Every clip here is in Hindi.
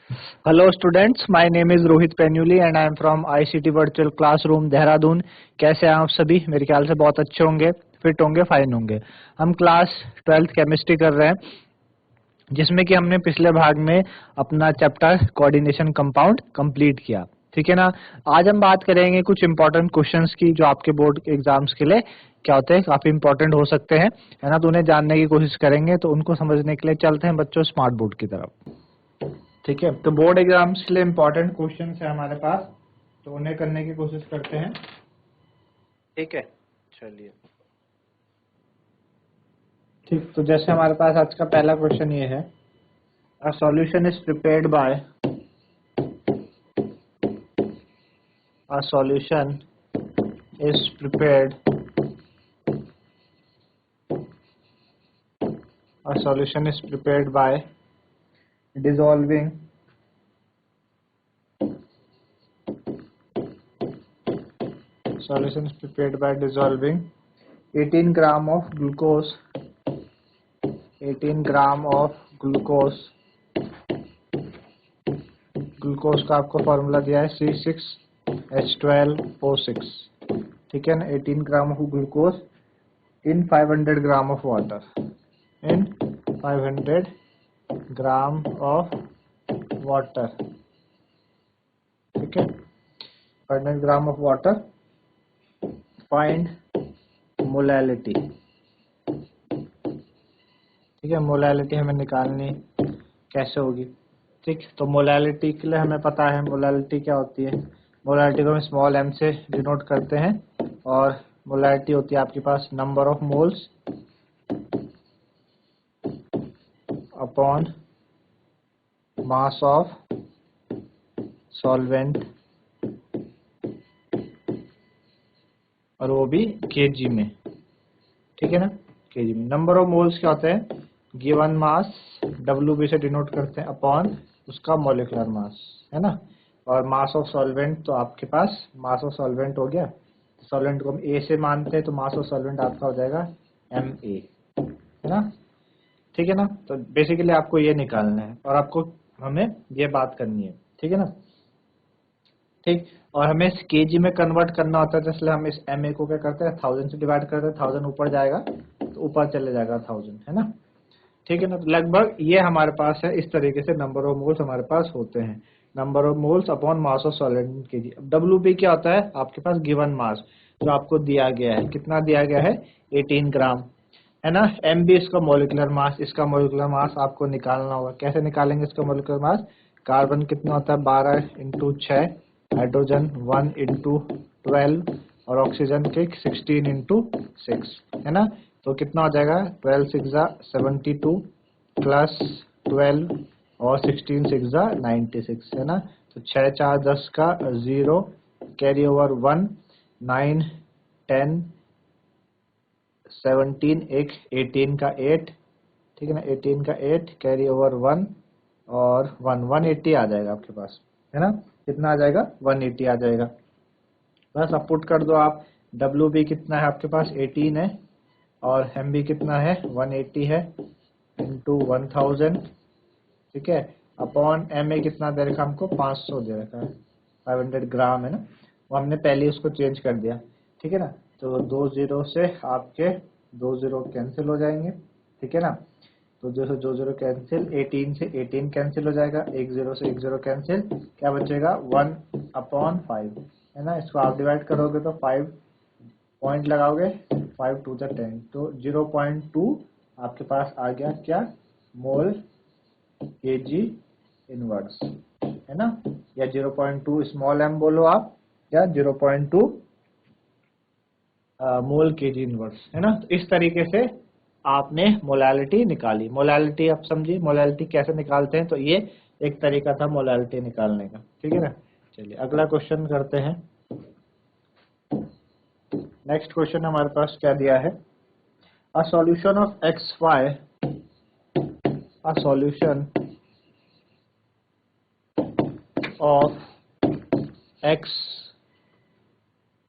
Hello students, my name is Rohit Penuli and I am from ICT Virtual Classroom Dehradun. कैसे हैं आप सभी? मेरे ख्याल से बहुत अच्छे होंगे, फिट होंगे, फाइन होंगे। हम क्लास 12th केमिस्ट्री कर रहे हैं, जिसमें कि हमने पिछले भाग में अपना चैप्टर कोऑर्डिनेशन कंपाउंड कंप्लीट किया। ठीक है ना। आज हम बात करेंगे कुछ इंपॉर्टेंट क्वेश्चंस की, जो आपके बोर्ड के एग्जाम्स के लिए क्या होते हैं, काफी इंपॉर्टेंट हो सकते हैं, है ना। तो उन्हें जानने की कोशिश करेंगे। तो उनको समझने के लिए चलते हैं बच्चों स्मार्ट बोर्ड की तरफ। ठीक है, तो बोर्ड एग्जाम्स के लिए इंपॉर्टेंट क्वेश्चन है हमारे पास, तो उन्हें करने की कोशिश करते हैं। ठीक है, चलिए। ठीक, तो जैसे हमारे पास आज का पहला क्वेश्चन ये है, a solution is prepared by a solution is prepared a solution is prepared by dissolving solution is prepared by dissolving 18 gram of glucose 18 gram of glucose का आपको फॉर्मूला दिया है C6H12O6। ठीक है ना। 18 gram of glucose in 500 gram of water, in 500 gram of water. ठीक है, 500 gram of water. Find molality. ठीक है, मोलैलिटी हमें निकालनी कैसे होगी। ठीक, तो मोलैलिटी के लिए हमें पता है मोलैलिटी क्या होती है। मोलैलिटी को हम स्मॉल m से डिनोट करते हैं, और मोलैलिटी होती है आपके पास number of moles upon mass of solvent, और वो भी kg में। ठीक है ना, kg में। नंबर ऑफ मोल्स क्या होते हैं, गिवन मास WB से डिनोट करते हैं अपॉन उसका मॉलिक्यूलर मास, है ना। और मास ऑफ सॉल्वेंट, तो आपके पास मास ऑफ सॉल्वेंट हो गया, सॉल्वेंट को हम A से मानते हैं, तो मास ऑफ सॉल्वेंट आपका हो जाएगा MA, है ना। ठीक है ना। तो बेसिकली आपको ये निकालना है, और आपको हमें ये बात करनी है। ठीक है ना। ठीक, और हमें इस kg में कन्वर्ट करना होता है, तो इसलिए हम इस MA को क्या करते हैं, 1000 से डिवाइड करते हैं। 1000 ऊपर जाएगा तो ऊपर चले जाएगा 1000, है ना। ठीक है ना। तो लगभग ये हमारे पास है, इस तरीके से नंबर ऑफ मोल्स हमारे पास होते हैं, number of moles upon mass of solvent kg। अब WB क्या होता है, आपके पास गिवन मास जो आपको दिया गया है, कितना दिया गया है, 18 ग्राम, है ना। MB इसका मॉलिक्यूलर मास, इसका मॉलिक्यूलर मास आपको निकालना होगा। कैसे निकालेंगे इसका मॉलिक्यूलर मास, कार्बन कितना होता है 12 × 6, हाइड्रोजन 1 × 12, और ऑक्सीजन के 16 × 6, है ना। तो कितना हो जाएगा, 12 6 72 प्लस 12 और 16 6 96, है ना। तो 6 4 10 का 0, कैरी ओवर 1, 9 10 17, एक 18 का 8, ठीक है ना, 18 का 8, कैरी ओवर 1 और 180 आ जाएगा आपके पास, है ना। कितना आ जाएगा, 180 आ जाएगा। बस अब पुट कर दो आप। WB कितना है आपके पास, 18 है, और MB कितना है, 180 है, इंटू 1000, ठीक है, अपॉन MA कितना दे रखा हमको, 500 दे रखा है, 500 ग्राम, है ना। वो हमने पहले उसको चेंज कर दिया। ठीक है ना। तो 2 0 से आपके 2 0 कैंसिल हो जाएंगे। ठीक है ना। तो 2 से 2 0 कैंसिल, 18 से 18 कैंसिल हो जाएगा, 1 0 से 1 0 कैंसिल, क्या बचेगा 1/5, है ना। इसको आप डिवाइड करोगे तो 5 पॉइंट लगाओगे, 5 2 10, तो 0.2 आपके पास आ गया क्या, मोल kg इनवर्स, है ना। या 0.2 स्मॉल m बोलो आप, या 0.2 मोल kg इनवर्स, है ना। तो इस तरीके से आपने मोलैलिटी निकाली। मोलैलिटी आप समझिए, मोलैलिटी कैसे निकालते हैं, तो ये एक तरीका था मोलैलिटी निकालने का। ठीक है ना। चलिए अगला क्वेश्चन करते हैं। नेक्स्ट क्वेश्चन हमारे पास क्या दिया है, a solution of XY, a solution of x,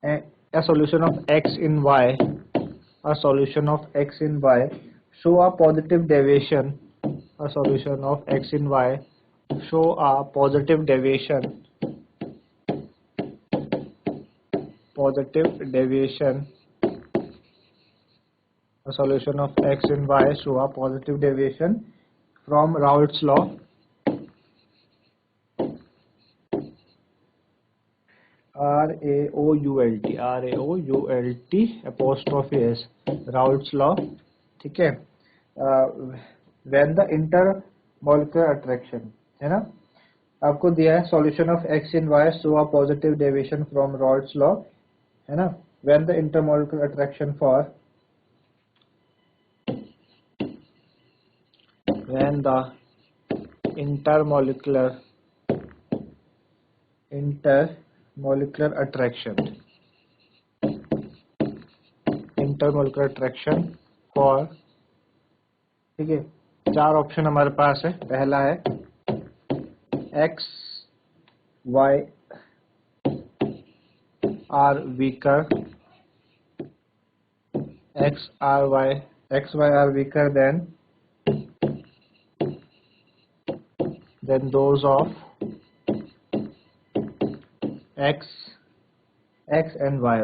a solution of x in y, a solution of x in y show a positive deviation, a solution of x in y show a positive deviation a solution of x and y show a positive deviation from Raoult's law RAOULT apostrophe S Raoult's law, ठीक है। when the intermolecular attraction है ना, आपको दिया है solution of x in y show a positive deviation from Raoult's law है ना, when the intermolecular attraction for intermolecular attraction for, ठीक है। चार ऑप्शन हमारे पास है। पहला है x y are weaker, x y are weaker than those of x and y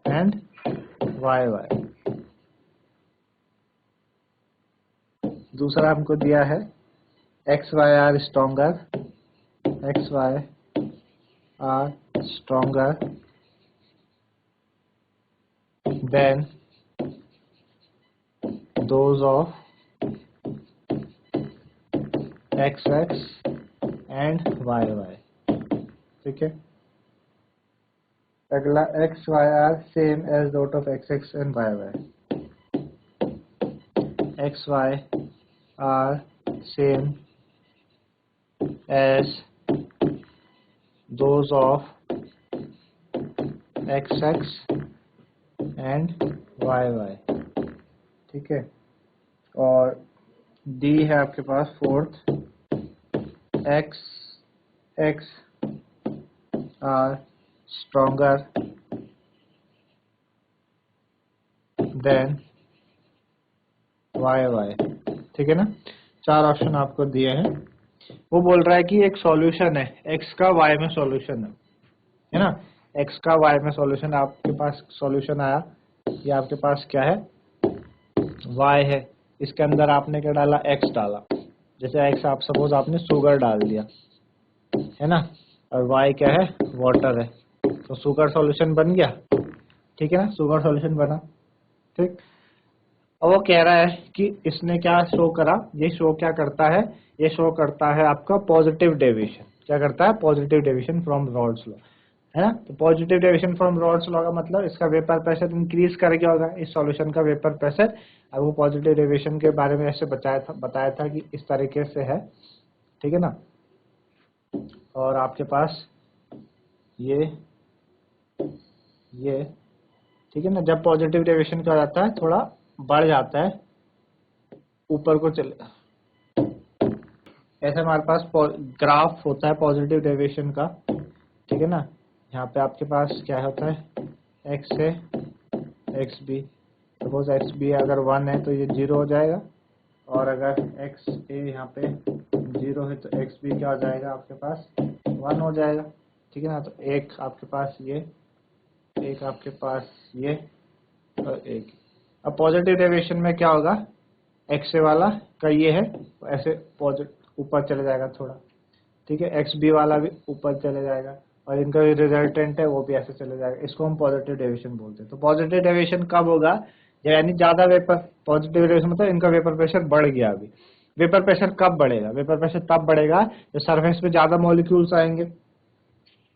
and y। दूसरा हमको दिया है x y are stronger than those of x and y, ठीक है। अगला x y are same as those of x and y, x y are same as those of x and y, ठीक है। और D है आपके पास fourth, x are stronger than y, ठीक है ना। चार ऑप्शन आपको दिए हैं। वो बोल रहा है कि एक सॉल्यूशन है, x का y में सॉल्यूशन है ना, x का y में सॉल्यूशन, आपके पास सॉल्यूशन आया, ये आपके पास क्या है, y है, इसके अंदर आपने क्या डाला, x डाला। जैसे x आप सपोज आपने शुगर डाल दिया है ना, और y क्या है, वाटर है, तो शुगर सॉल्यूशन बन गया, ठीक है ना, शुगर सॉल्यूशन बना, ठीक। अब वो कह रहा है कि इसने क्या शो करा, ये शो क्या करता है, ये शो करता है आपका पॉजिटिव डेविएशन, क्या करता है, positive deviation from Rawls law, है ना। तो positive deviation from Rawls law का मतलब इसका वेपर प्रेशर इंक्रीज कर गया होगा, इस सॉल्यूशन का वेपर प्रेशर। अब वो पॉजिटिव डेविएशन के बारे में ऐसे बताया था कि इस तरीके से है, ठीक है ना। और आपके पास ये ठीक है ना, जब पॉजिटिव डेविएशन क्या हो जाता है, थोड़ा बढ़ जाता है, ऊपर को चले, ऐसे हमारे पास ग्राफ होता है पॉजिटिव डेविएशन का, ठीक है ना। यहाँ पे आपके पास क्या होता है, x से x B, suppose x B अगर 1 है तो ये 0 हो जाएगा, और अगर एक्स ए यहाँ पे 0 है तो एक्स बी क्या हो जाएगा, आपके पास 1 हो जाएगा, ठीक है ना। तो एक आपके पास ये, एक आपके पास ये, और एक। अब पॉजिटिव डेविएशन में क्या होगा, एक्स ए वाला का ये है, ऐसे ऊपर चले जाएगा थोड़ा, ठीक है, एक्स बी वाला भी ऊपर चले जाएगा, और इनका जो रिजल्टेंट है वो भी ऐसे चले जाएगा, इसको हम पॉजिटिव डेविएशन बोलते हैं। तो पॉजिटिव डेविएशन कब होगा, यानी ज्यादा वेपर, पॉजिटिव डेविएशन मतलब इनका वेपर प्रेशर बढ़ गया। अभी वेपर प्रेशर कब बढ़ेगा, वेपर प्रेशर तब बढ़ेगा जब सरफेस पे ज्यादा मॉलिक्यूल्स आएंगे,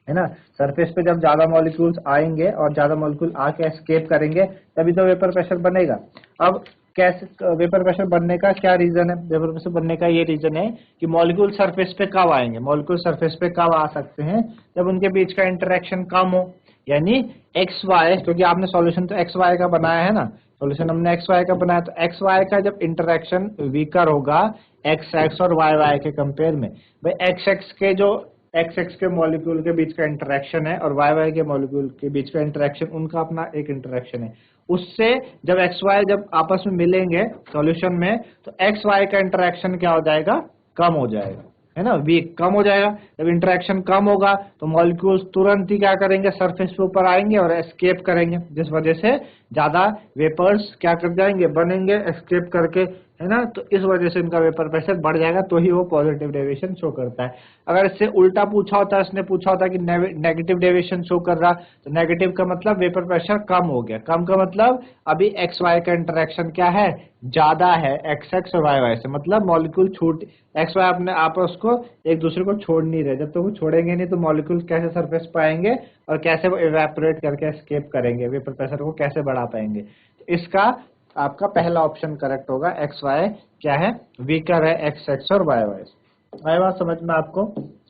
है ना। सरफेस पे जब ज्यादा मॉलिक्यूल्स आएंगे और ज्यादा मॉलिक्यूल आके एस्केप करेंगे तभी तो वेपर प्रेशर बनेगा। अब कैसे वेपर प्रेशर बनने का क्या रीजन है, वेपर प्रेशर बनने का ये रीजन है कि मॉलिक्यूल सरफेस पे कब आएंगे, मॉलिक्यूल सरफेस पे कब आ सकते हैं, जब उनके बीच का इंटरेक्शन कम हो, यानी एक्स वाई, क्योंकि आपने सॉल्यूशन तो एक्स वाई का बनाया है ना, सॉल्यूशन हमने एक्स वाई का बनाया, तो एक्स वाई का जब इंटरेक्शन वीकर होगा एक्स एक्स और वाई वाई के कंपेयर में, भाई एक्स एक्स के जो एक्स एक्स के मॉलिक्यूल के बीच का इंटरेक्शन है और वाई वाई के मॉलिक्यूल के बीच का इंटरेक्शन, उनका अपना एक इंटरेक्शन है, उससे जब एक्स वाई जब आपस में मिलेंगे सॉल्यूशन में तो एक्स वाई का इंटरेक्शन क्या हो जाएगा, कम हो जाएगा, है ना, वीक कम हो जाएगा। जब इंटरेक्शन कम होगा तो मॉलिक्यूल्स तुरंत ही क्या करेंगे, सरफेस पे ऊपर आएंगे और एस्केप करेंगे, जिस वजह से ज्यादा वेपर्स क्या कर जाएंगे, बनेंगे एस्केप करके, है ना। तो इस वजह से इनका वेपर प्रेशर बढ़ जाएगा, तो ही वो पॉजिटिव डेविएशन शो करता है। अगर इससे उल्टा पूछा होता, इसने पूछा होता कि नेगेटिव डेविएशन शो कर रहा, तो नेगेटिव का मतलब वेपर प्रेशर कम हो गया। कम का मतलब अभी एक्स वाई का इंटरेक्शन क्या है, ज्यादा है एक्स एक्स और वाई वाई से, मतलब मॉलिक्यूल छूट, एक्स वाई अपने आपस को एक दूसरे को छोड़ नहीं रहे। जब तक वो छोड़ेंगे नहीं तो मॉलिक्यूल कैसे सरफेस पाएंगे और कैसे वो इवेपोरेट करके एस्केप करेंगे, वेपर प्रेशर को कैसे बढ़ा पाएंगे। तो इसका आपका पहला ऑप्शन करेक्ट होगा, एक्स वाई क्या है, वीकर है एक्स एक्स और वाई वाई से। आई बात समझ में आपको।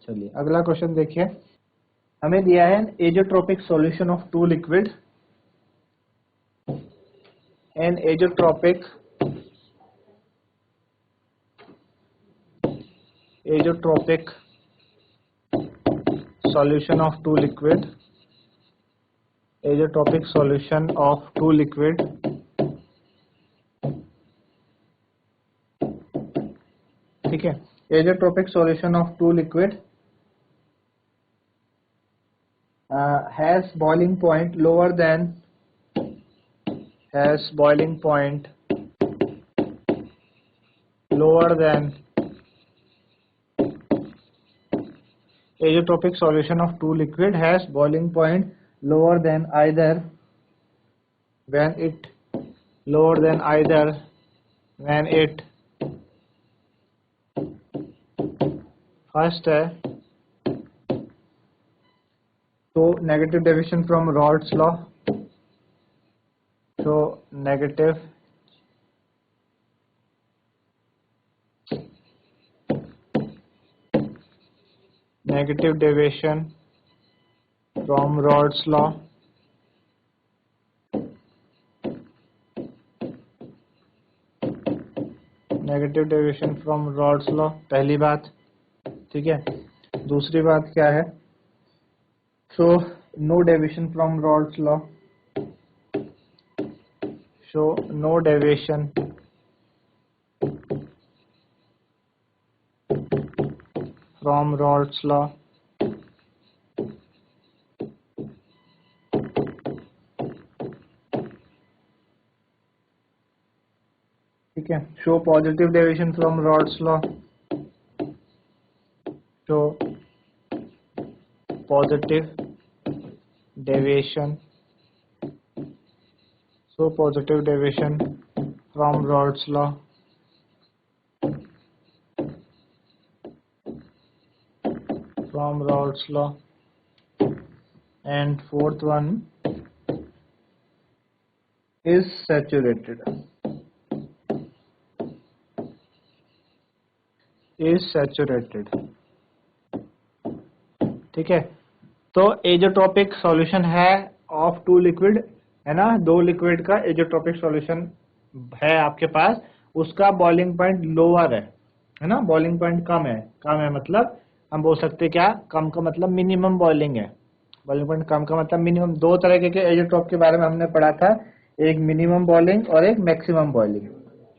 चलिए अगला क्वेश्चन देखिए, हमें दिया है azeotropic solution of two liquid, an azeotropic solution of two liquid, azeotropic solution of two liquid, ठीक है, azeotropic solution of two liquid has boiling point lower than azeotropic solution of two liquid has boiling point lower than either when it first है तो negative deviation from Rod's law, so negative deviation from Rod's law, negative deviation from Raoult's law, पहली बात, ठीक है। दूसरी बात क्या है, show no deviation from Raoult's law, show no deviation from Raoult's law, ठीक है। Show positive deviation from Raoult's law, show positive deviation from Rod's law, and fourth one is saturated, ठीक है। तो एजोट्रोपिक सॉल्यूशन है ऑफ टू लिक्विड, है ना, दो लिक्विड का एजोट्रोपिक सॉल्यूशन है आपके पास, उसका बॉइलिंग पॉइंट लोअर है ना, बॉइलिंग पॉइंट कम है मतलब हम बोल सकते हैं क्या, कम का मतलब मिनिमम बॉइलिंग है, बॉइलिंग पॉइंट कम का मतलब मिनिमम। दो तरह के एजोट्रोप के बारे में हमने पढ़ा था, एक मिनिमम बॉइलिंग और एक मैक्सिमम बॉइलिंग,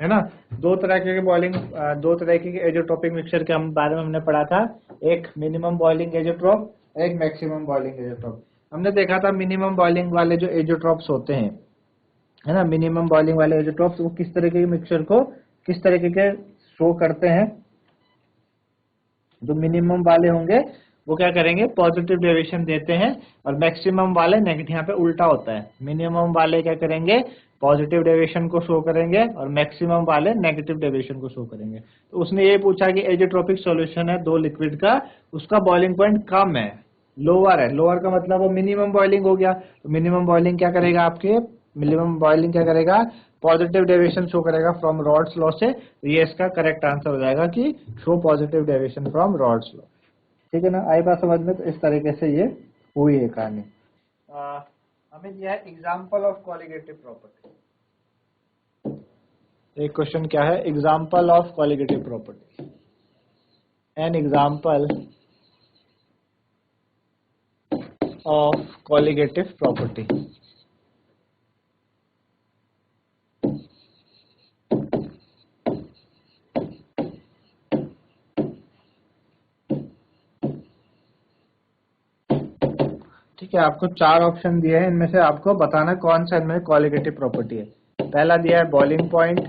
है ना। दो तरह के बॉइलिंग, दो तरह के एजोट्रोपिक मिक्सचर के बारे में हमने पढ़ा था, एक मिनिमम बॉइलिंग एजोट्रोप, एक मैक्सिमम बॉइलिंग एजोट्रोप। हमने देखा था मिनिमम बॉइलिंग वाले जो एजोट्रोप्स होते हैं, है ना, मिनिमम बॉइलिंग वाले एजोट्रोप्स वो किस तरीके के मिक्सचर को किस तरीके के शो करते हैं। जो मिनिमम वाले होंगे वो क्या करेंगे, पॉजिटिव डेविएशन देते हैं, और मैक्सिमम वाले नेगेटिव, यहाँ पे उल्टा होता है, मिनिमम वाले क्या करेंगे, पॉजिटिव डेविएशन को शो करेंगे और मैक्सिमम वाले नेगेटिव डेविएशन को शो करेंगे। तो उसने ये पूछा कि एजोट्रोपिक सॉल्यूशन है दो लिक्विड का, उसका बॉइलिंग पॉइंट कम है, लोअर है, लोअर का मतलब वो मिनिमम बॉइलिंग हो गया। तो मिनिमम बॉइलिंग क्या करेगा, आपके मिनिमम बॉइलिंग क्या करेगा, पॉजिटिव डेविएशन शो करेगा फ्रॉम रॉड्स लॉ से। तो ये इसका करेक्ट आंसर हो जाएगा कि show positive deviation from Raoult's law, ठीक है ना। आई बात समझ में। तो इस तरीके से ये हुई है कहानी। हमें दिया है एग्जाम्पल ऑफ कॉलिगेटिव प्रॉपर्टी, एक क्वेश्चन क्या है, example of colligative property, an example of colligative property. ठीक है, आपको 4 ऑप्शन दिए हैं, इनमें से आपको बताना कौन सा इनमें क्वालिटेटिव प्रॉपर्टी है। पहला दिया है बॉइलिंग पॉइंट,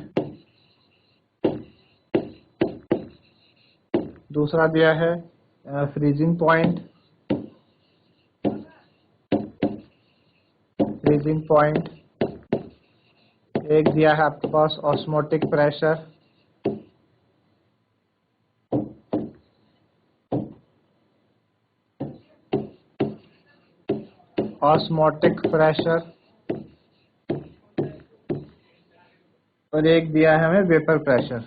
दूसरा दिया है फ्रीजिंग पॉइंट, एक दिया है आपके पास ऑस्मोटिक प्रेशर, और एक दिया है हमें वेपर प्रेशर।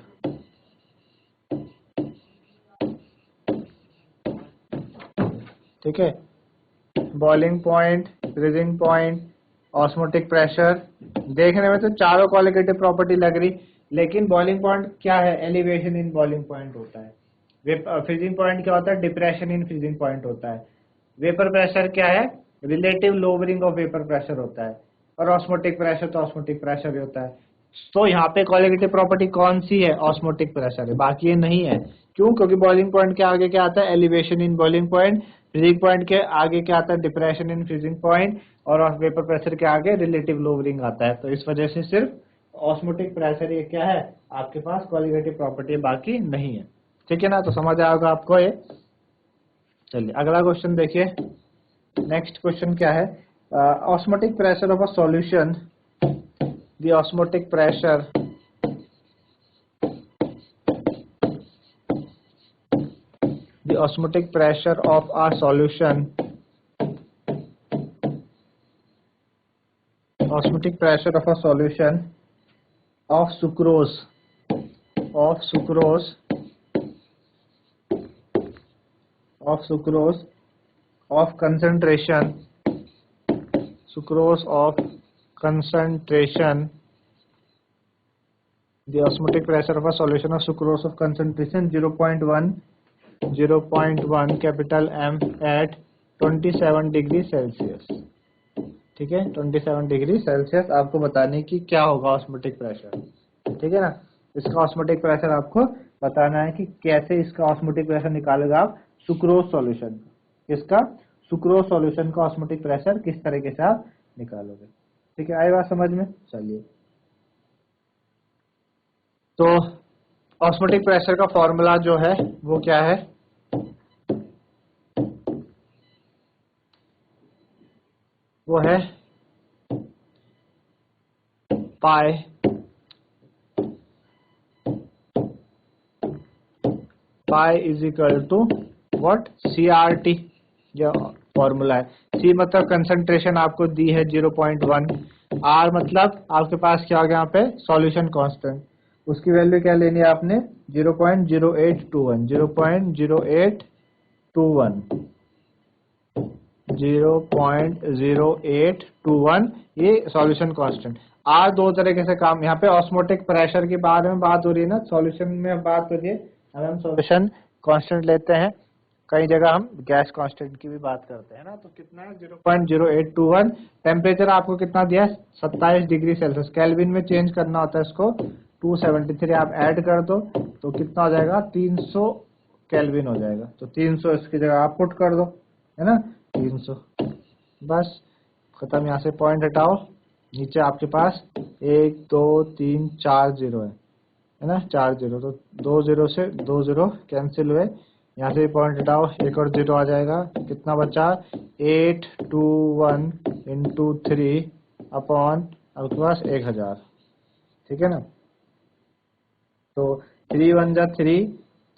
ठीक है, boiling point, freezing point, osmotic pressure, देखने में तो चारों क्वालिटेटिव प्रॉपर्टी लग रही, लेकिन बॉइलिंग पॉइंट क्या है, एलिवेशन इन बॉइलिंग पॉइंट होता है। फ्रीजिंग पॉइंट क्या होता है, डिप्रेशन इन फ्रीजिंग पॉइंट होता है। वेपर प्रेशर क्या है, relative lowering of vapour pressure होता है। और ऑस्मोटिक प्रेशर तो ऑस्मोटिक प्रेशर ही होता है। तो यहाँ पे क्वालिटेटिव प्रॉपर्टी कौन सी है, ऑस्मोटिक प्रेशर है, बाकी ये नहीं है। क्यों, क्योंकि बॉइलिंग पॉइंट के आगे क्या आता है, elevation in boiling point, freezing point के आगे क्या आता है, डिप्रेशन इन फ्रीजिंग पॉइंट, और वेपर प्रेशर के आगे रिलेटिव लोअरिंग आता है। तो इस वजह से सिर्फ ऑस्मोटिक प्रेशर ये क्या है आपके पास क्वालिटेटिव प्रॉपर्टी, बाकी नहीं है। ठीक है ना, तो समझ आएगा आपको ये। चलिए अगला क्वेश्चन देखिए। नेक्स्ट क्वेश्चन क्या है, osmotic pressure of a solution, the osmotic pressure of a solution, osmotic pressure of a solution of sucrose of concentration, the osmotic pressure of a solution of sucrose of concentration 0.1 capital M at 27 degree Celsius. ठीक है, 27 डिग्री सेल्सियस आपको बताने की क्या होगा ऑस्मोटिक प्रेशर। ठीक है ना, इसका ऑस्मोटिक प्रेशर आपको बताना है कि कैसे इसका ऑस्मोटिक प्रेशर निकालेगा आप सुक्रोज सॉल्यूशन। इसका सुक्रोज सॉल्यूशन का ऑस्मोटिक प्रेशर किस तरीके से आप निकालोगे। ठीक है, आई बात समझ में। चलिए, तो ऑस्मोटिक प्रेशर का फॉर्मूला जो है वो क्या है, वो है pi is equal to what, CRT, जो फॉर्मूला है। C मतलब कंसंट्रेशन आपको दी है 0.1, R मतलब आपके पास क्या हो गया यहाँ पे, सॉल्यूशन कांस्टेंट, उसकी वैल्यू क्या लेनी है आपने, 0.0821, 0.0821, ये सॉल्यूशन कांस्टेंट। R दो तरीके से काम, यहाँ पे ऑस्मोटिक प्रेशर के बारे में बात हो रही है ना, सॉल्यूशन में बात हो रही है, हम सॉल्यूशन कांस्टेंट लेते हैं, कई जगह हम गैस कांस्टेंट की भी बात करते हैं ना। तो कितना है, 0.0821। टेम्परेचर आपको कितना दिया है, 27 डिग्री सेल्सियस, केल्विन में चेंज करना होता है इसको, 273 आप ऐड कर दो तो कितना हो जाएगा, 300 केल्विन हो जाएगा। तो 300 इसकी जगह आप पुट कर दो, है ना, 300, बस खत्म। यहाँ से पॉइंट हटाओ, नीचे आपके पास 1 2 3 4 जीरो है ना, 4 जीरो, तो 2 जीरो से 2 जीरो कैंसिल हुए, यहाँ से पॉइंट हटाओ, एक और जीरो आ जाएगा, कितना बचा, 821 इंटू 3 अपॉन आपके पास 1000। ठीक है ना, तो 3 1 जा 3,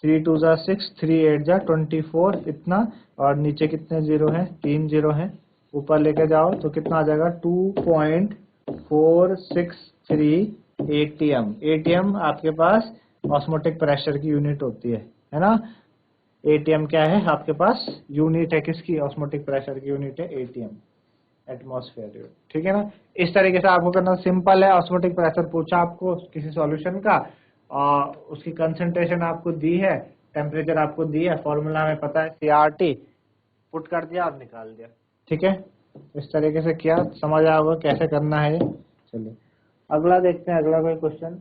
3 2 जा 6, 3 8 जा 24, इतना, और नीचे कितने जीरो हैं, 3 जीरो हैं, ऊपर लेके जाओ तो कितना आ जाएगा, 2.463 ATM। ATM आपके पास ऑस्मोटिक प्रेशर की यूनिट होती है ना। ATM क्या है आपके पास, यूनिट है किसकी, ऑस्मोटिक प्रेशर की यूनिट है ATM, एटमॉस्फेयर। ठीक है ना, इस तरीके से आपको करना सिंपल है। ऑस्मोटिक प्रेशर पूछा आपको किसी सॉल्यूशन का, और उसकी कंसंट्रेशन आपको दी है, टेम्परेचर आपको दी है, फॉर्मूला में पता है CRT, पुट कर दिया और निकाल दिया। ठीक है, इस तरीके से किया, समझ आया होगा कैसे करना है। चलिए अगला देखते हैं, अगला कोई क्वेश्चन।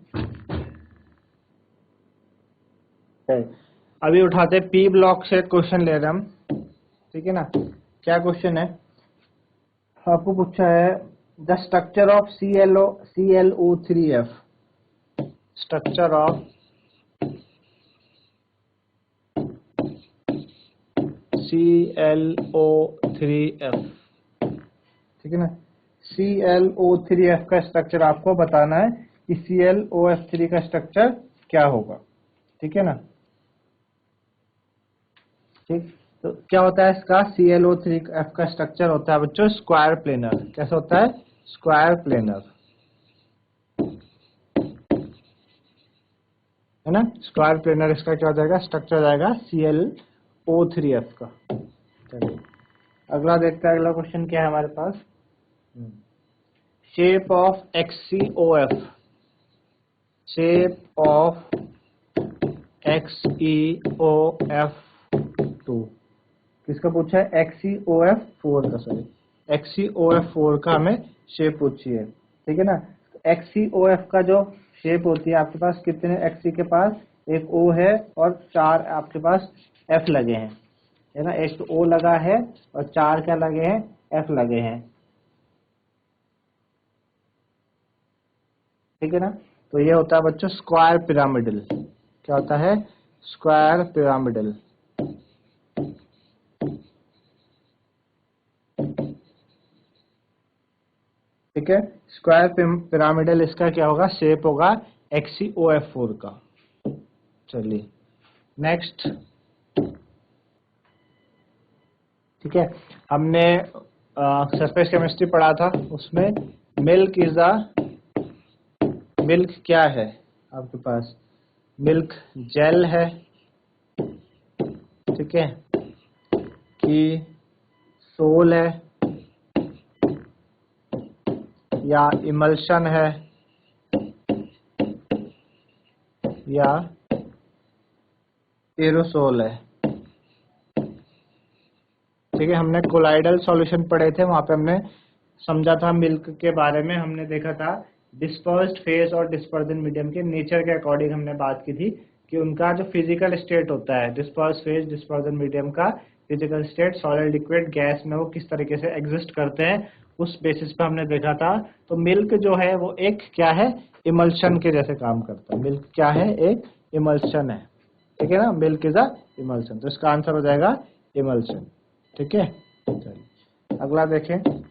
अभी उठाते P ब्लॉक से क्वेश्चन ले रहे हम। ठीक है ना, क्या क्वेश्चन है, आपको पूछा है the structure of ClO3F, structure of ClO3F, ठीक है ना। ClO3F का स्ट्रक्चर आपको बताना है कि ClOF3 का स्ट्रक्चर क्या होगा, ठीक है ना। ठीक, तो क्या होता है इसका ClO3F का स्ट्रक्चर होता है बच्चों स्क्वायर प्लेनर। कैसा होता है? स्क्वायर प्लेनर, है ना। स्क्वायर प्लेनर इसका क्या हो जाएगा? स्ट्रक्चर हो जाएगा ClO3F का। चलिए अगला देखते हैं, अगला क्वेश्चन क्या है हमारे पास। Shape of XeOF, shape of XeOF2 किसका पूछा है? XeOF4 का, सॉरी XeOF4 का हमें शेप पूछी है, ठीक है ना। XeOF का जो शेप होती है, आपके पास कितने Xe के पास एक O है और 4 आपके पास F लगे हैं, है ना। एक तो O लगा है और 4 क्या लगे हैं? F लगे हैं, ठीक है ना। तो ये होता है बच्चों स्क्वायर पिरामिडल। क्या होता है? स्क्वायर पिरामिडल, ठीक है। स्क्वायर पिरामिडल इसका क्या होगा? शेप होगा XeOF4 का। चलिए नेक्स्ट, ठीक है। हमने सरफेस केमिस्ट्री पढ़ा था, उसमें मिल्क इज अ, मिल्क क्या है आपके पास? मिल्क जेल है, ठीक है, कि सोल है या इमल्शन है या एरोसोल है, ठीक है। हमने कोलाइडल सॉल्यूशन पढ़े थे, वहां पे हमने समझा था मिल्क के बारे में। हमने देखा था डिस्पर्स्ड फेज और डिस्पर्जन मीडियम के नेचर के अकॉर्डिंग हमने बात की थी कि उनका जो फिजिकल स्टेट होता है, डिस्पर्स्ड फेज डिस्पर्जन मीडियम का physical state solid liquid gas में वो किस तरीके से एग्जिस्ट करते हैं, उस बेसिस पे हमने देखा था। तो मिल्क जो है वो एक क्या है? इमल्शन के जैसे काम करता है। मिल्क क्या है? एक इमल्शन है, ठीक है ना। मिल्क इज अ इमल्शन, तो इसका आंसर हो जाएगा इमल्शन, ठीक है। चलिए अगला देखें।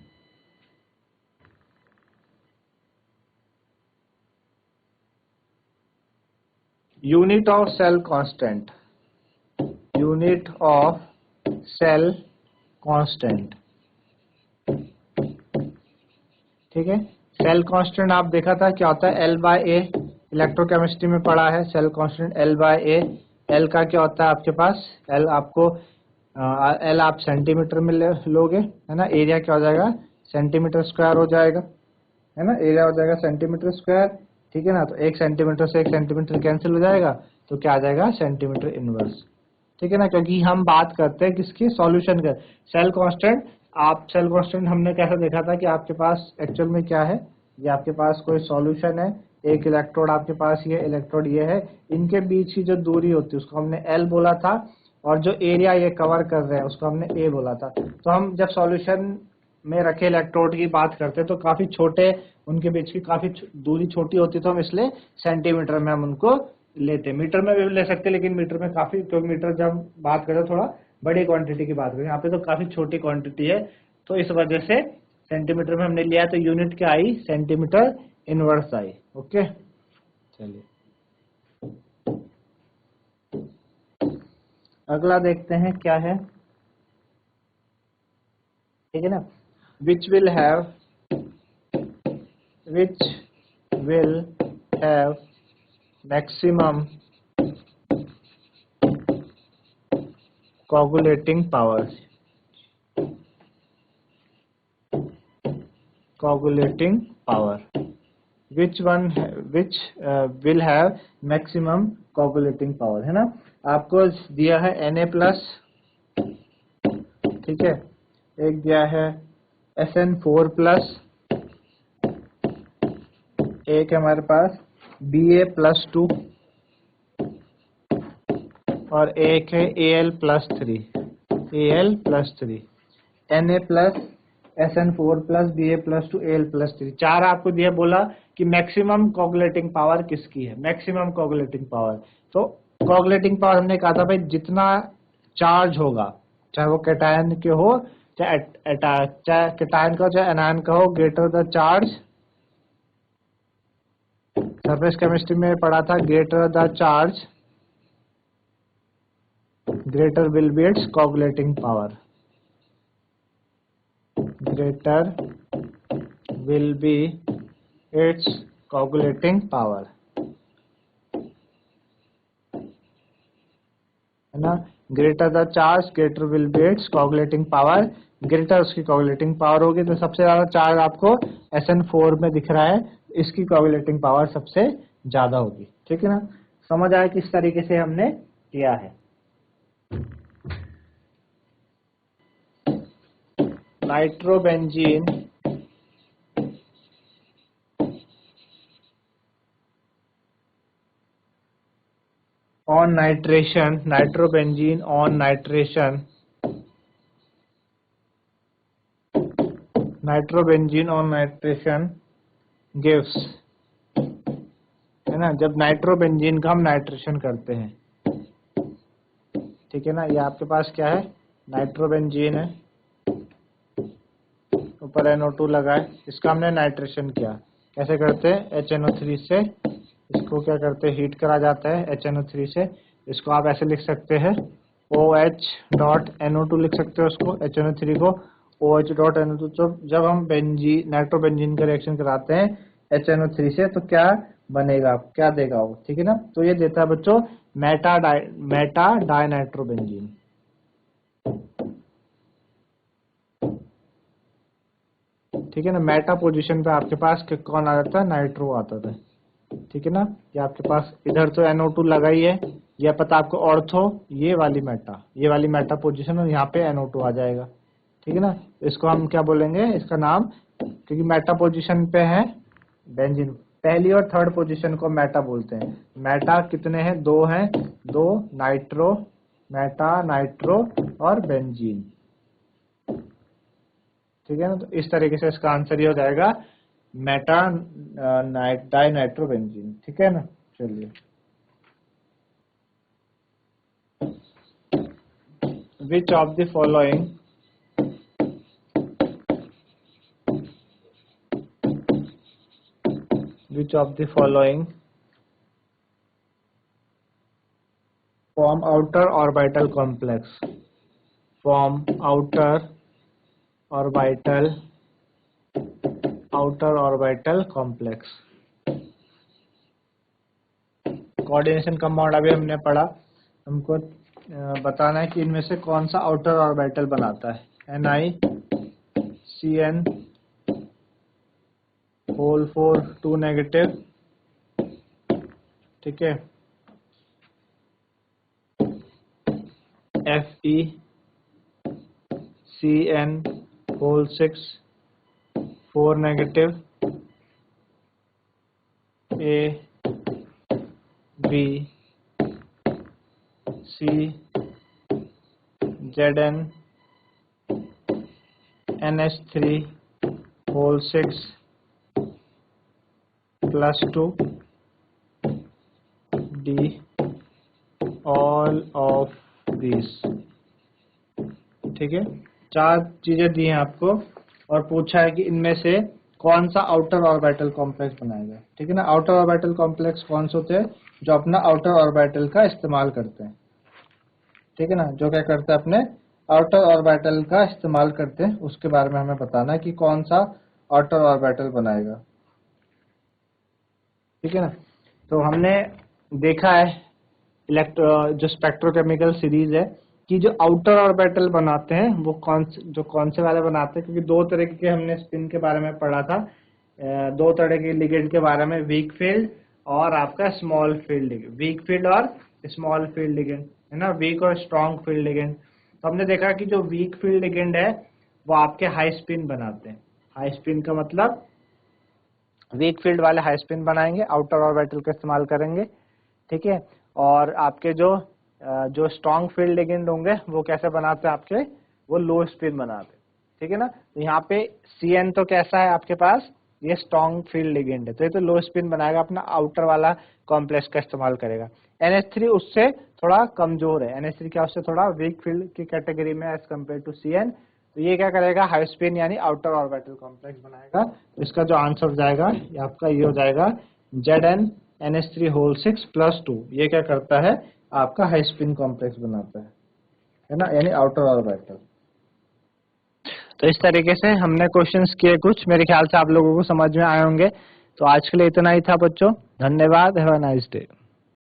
Unit of cell constant, unit of cell constant, ठीक है। सेल कांस्टेंट आप देखा था क्या होता है? L/A, इलेक्ट्रोकेमिस्ट्री में पढ़ा है सेल कांस्टेंट L/A। L का क्या होता है आपके पास? L आपको L आप सेंटीमीटर में लोगे, है ना। एरिया क्या हो जाएगा? सेंटीमीटर स्क्वायर हो जाएगा, है ना। एरिया हो जाएगा सेंटीमीटर स्क्वायर, ठीक है ना। तो 1 सेंटीमीटर से 1 सेंटीमीटर कैंसिल हो जाएगा, तो क्या आ जाएगा? सेंटीमीटर इनवर्स, ठीक है ना। क्योंकि हम बात करते हैं किसकी? सॉल्यूशन का। सेल कांस्टेंट, आप सेल कांस्टेंट हमने कैसा देखा था कि आपके पास एक्चुअल में क्या है? ये आपके पास कोई सॉल्यूशन है, एक इलेक्ट्रोड आपके पास, ये इलेक्ट्रोड ये है, इनके बीच की जो दूरी होती है उसको हमने L बोला था, और जो एरिया ये कवर कर रहे हैं उसको हमने A बोला था। तो हम जब सॉल्यूशन में रखे इलेक्ट्रोड की बात करते हैं तो काफी छोटे, उनके बीच की काफी दूरी छोटी होती है, तो हम इसलिए सेंटीमीटर में हम उनको लेते। मीटर में भी ले सकते, लेकिन मीटर में काफी, तो मीटर जब बात करें थोड़ा बड़ी क्वांटिटी की बात करें, यहाँ पे तो काफी छोटी क्वांटिटी है, तो इस वजह से सेंटीमीटर में हमने लिया। तो यूनिट क्या आई? सेंटीमीटर इनवर्स आई, ओके। चलिए अगला देखते हैं क्या है, ठीक है ना। which will have maximum coagulating power, which will have maximum coagulating power, है ना। आपको दिया है Na+, ठीक है, एक दिया है SN4+, एक है हमारे पास Ba+2 और एक है Al+3, Na+, SN4 plus Ba plus 2 Al plus 3। 4 आपको दिया, बोला कि मैक्सिमम कोगुलेटिंग पावर किसकी है, मैक्सिमम कोगुलेटिंग पावर। तो कोगुलेटिंग पावर हमने कहा था भाई जितना चार्ज होगा, चाहे वो कैटायन के हो चाहे कैटायन का हो चाहे एनायन का हो, greater the charge, surface chemistry में पढ़ा था, greater the charge greater will be its coagulating power, greater will be its coagulating power, है ना। greater the charge greater will be its coagulating power, greater उसकी coagulating power होगी, तो सबसे ज्यादा चार्ज आपको SN4 में दिख रहा है, इसकी coagulating पावर सबसे ज्यादा होगी, ठीक है ना। समझ आया किस तरीके से हमने किया है। Nitrobenzene on nitration, nitrobenzene on nitration, nitrobenzene on nitration gives, है ना, जब नाइट्रोबेंजीन का हम नाइट्रेशन करते हैं, ठीक है ना। ये आपके पास क्या है, नाइट्रोबेंजीन है, ऊपर NO2 लगा है, इसका हमने नाइट्रेशन किया। कैसे करते हैं, HNO3 से इसको क्या करते हैं, हीट करा जाता है HNO3 से। इसको आप ऐसे लिख सकते हैं OH.NO2 लिख सकते हो उसको, HNO3 को OH.NO2। तो जब हम नाइट्रोबेंजीन का रिएक्शन कराते हैं HNO3 से, तो क्या बनेगा, क्या देगा वो, ठीक है ना। तो ये देता है बच्चों मेटा डाइनाइट्रोबेंजीन, ठीक है ना। मेटा पोजीशन पे आपके पास कौन आ जाता है, नाइट्रो आता था, ठीक है ना। ये आपके पास इधर तो NO2 लगा ही है, ये पता आपको ऑर्थो, ये वाली मेटा पोजीशन, और यहाँ पे NO2 आ जाएगा, ठीक है ना। इसको हम क्या बोलेंगे, इसका नाम, क्योंकि मेटा पोजीशन पे है बेंजीन, पहली और थर्ड पोजीशन को मेटा बोलते हैं। मेटा कितने हैं, 2 हैं, 2 नाइट्रो, मेटा नाइट्रो और बेंजीन, ठीक है ना। तो इस तरीके से इसका आंसर ये हो जाएगा मेटा डाइनाइट्रोबेंजीन, ठीक है ना। चलिए, which of the following form outer orbital complex, form outer orbital complex। Coordination compound अभी हमने पढ़ा, हमको बताना है कि इनमें से कौन सा आउटर ऑर्बिटल बनाता है। NiCN होल 4 2 नेगेटिव, ठीक है। FeCN whole 6 4 negative, ABCZN NH3 whole 6 plus 2 D all of this, ठीक है। 4 चीजें दी हैं आपको और पूछा है कि इनमें से कौन सा आउटर ऑर्बिटल कॉम्प्लेक्स बनाएगा, ठीक है ना। आउटर ऑर्बिटल कॉम्प्लेक्स कौन से होते हैं, जो अपना आउटर ऑर्बिटल का इस्तेमाल करते हैं, ठीक है ना। जो क्या करते हैं, अपने आउटर ऑर्बिटल का इस्तेमाल करते हैं, उसके बारे में हमें बताना है कि कौन सा आउटर ऑर्बिटल बनाएगा, ठीक है ना। तो हमने देखा है जो स्पेक्ट्रोकेमिकल सीरीज है कि जो आउटर ऑर्बिटल बनाते हैं वो कौन से वाले बनाते हैं, क्योंकि 2 तरह के हमने स्पिन के बारे में पढ़ा था, 2 तरह के लिगेंड के बारे में, वीक फील्ड और आपका स्मॉल फील्ड, वीक फील्ड और स्मॉल फील्ड लिगेंड, है ना, वीक और स्ट्रॉन्ग फील्ड लिगेंड। तो हमने देखा कि जो वीक फील्ड लिगेंड है वो आपके हाई स्पिन बनाते हैं। हाई स्पिन का मतलब वीक फील्ड वाले हाई स्पिन बनाएंगे, आउटर ऑर्बिटल का इस्तेमाल करेंगे, ठीक है। और आपके जो स्ट्रॉन्ग फील्ड लिगेंड होंगे वो कैसे बनाते हैं आपके, वो लो स्पिन बनाते हैं, ठीक है ना। तो यहाँ पे CN तो कैसा है आपके पास, ये स्ट्रॉन्ग फील्ड लिगेंड है, तो ये तो लो स्पिन बनाएगा, अपना आउटर वाला कॉम्प्लेक्स का इस्तेमाल करेगा। NH3 उससे थोड़ा कमजोर है, NH3 क्या उससे थोड़ा वीक फील्ड की कैटेगरी में एज कम्पेयर टू CN। तो ये क्या करेगा, हाई स्पिन यानी आउटर ऑर्बिटल कॉम्प्लेक्स बनाएगा। तो इसका जो आंसर हो जाएगा ये आपका ये हो जाएगा ZnNH3(6)+2। ये क्या करता है, आपका हाई स्पिन कॉम्प्लेक्स बनाता है ना, यानी आउटर ऑर्बिटल। तो इस तरीके से हमने क्वेश्चंस किए कुछ, मेरे ख्याल से आप लोगों को समझ में आए होंगे। तो आज के लिए इतना ही था बच्चों, धन्यवाद, हैव अ नाइस डे।